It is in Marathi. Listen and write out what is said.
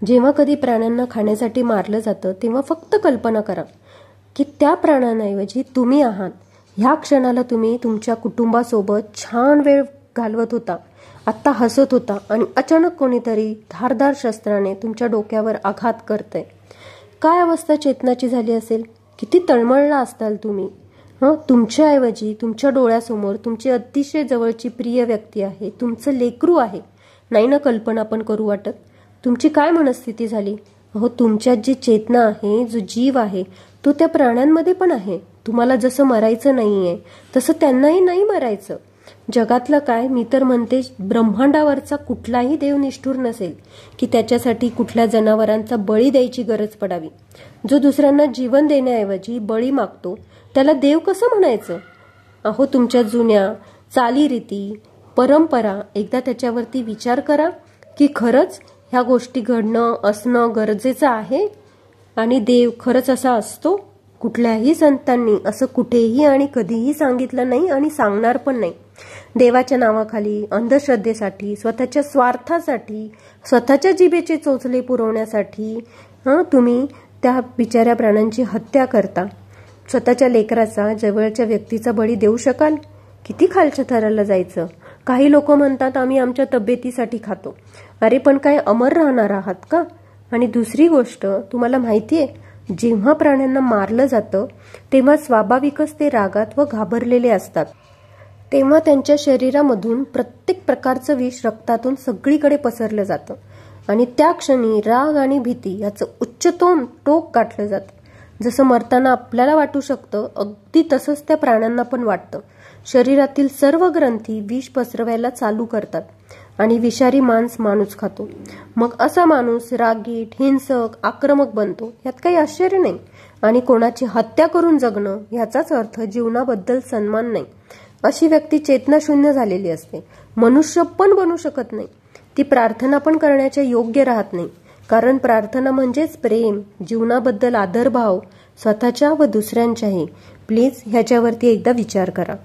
जेव्हा कधी प्राण्यांना खाण्यासाठी मारलं जातं तेव्हा फक्त कल्पना करा की त्या प्राण्यांऐवजी तुम्ही आहात. ह्या क्षणाला तुम्ही तुमच्या कुटुंबासोबत छान वेळ घालवत होता, आत्ता हसत होता आणि अचानक कोणीतरी धारदार शस्त्राने तुमच्या डोक्यावर आघात करतंय. काय अवस्था चेतनाची झाली असेल? किती तळमळला असताल तुम्ही. तुमच्याऐवजी तुमच्या डोळ्यासमोर तुमची अतिशय जवळची प्रिय व्यक्ती आहे, तुमचं लेकरू आहे. नाही ना कल्पना पण करू वाटत? तुमची काय मनस्थिती झाली? तुमच्यात जी चेतना आहे, जो जीव आहे, तो त्या प्राण्यांमध्ये पण आहे. तुम्हाला जसं मरायचं नाहीये तसं त्यांनाही नाही मरायचं. जगातलं काय, मी तर म्हणते ब्रह्मांडावरचा कुठलाही देव निष्ठुर नसेल की त्याच्यासाठी कुठल्या जनावरांचा बळी द्यायची गरज पडावी. जो दुसऱ्यांना जीवन देण्याऐवजी बळी मागतो त्याला देव कसं म्हणायचं? तुमच्या जुन्या चालीरीती, परंपरा एकदा त्याच्यावरती विचार करा की खरंच ह्या गोष्टी घडणं असणं गरजेचं आहे. आणि देव खरंच असा असतो? कुठल्याही संतांनी असं कुठेही आणि कधीही सांगितलं नाही आणि सांगणार पण नाही. देवाच्या नावाखाली अंधश्रद्धेसाठी, स्वतःच्या स्वार्थासाठी, स्वतःच्या जिभेचे चोचले पुरवण्यासाठी तुम्ही त्या बिचाऱ्या प्राण्यांची हत्या करता. स्वतःच्या लेकराचा, जवळच्या व्यक्तीचा बळी देऊ शकाल? किती खालच्या थराला जायचं. काही लोक म्हणतात आम्ही आमच्या तब्येतीसाठी खातो. अरे पण काय अमर राहणार आहात का? आणि दुसरी गोष्ट तुम्हाला माहितीये, जेव्हा प्राण्यांना मारलं जातं तेव्हा स्वाभाविकच ते रागात व घाबरलेले असतात. तेव्हा त्यांच्या शरीरामधून प्रत्येक प्रकारचं विष रक्तातून सगळीकडे पसरलं जातं आणि त्या क्षणी राग आणि भीती याचं उच्चतम टोक गाठलं जातं. जसं मरताना आपल्याला वाटू शकतं अगदी तसंच त्या प्राण्यांना पण वाटतं. शरीरातील सर्व ग्रंथी विष पसरवायला चालू करतात आणि विषारी मांस माणूस खातो. मग असा माणूस रागीट, हिंसक, आक्रमक बनतो. यात काही आश्चर्य नाही. आणि कोणाची हत्या करून जगणं याचाच अर्थ जीवनाबद्दल सन्मान नाही. अशी व्यक्ती चेतनाशून्य झालेली असते. मनुष्य पण बनू शकत नाही. ती प्रार्थना पण करण्याच्या योग्य राहत नाही. कारण प्रार्थना म्हणजेच प्रेम, जीवनाबद्दल आदरभाव, स्वतःच्या व दुसऱ्यांच्याही. प्लीज ह्याच्यावरती एकदा विचार करा.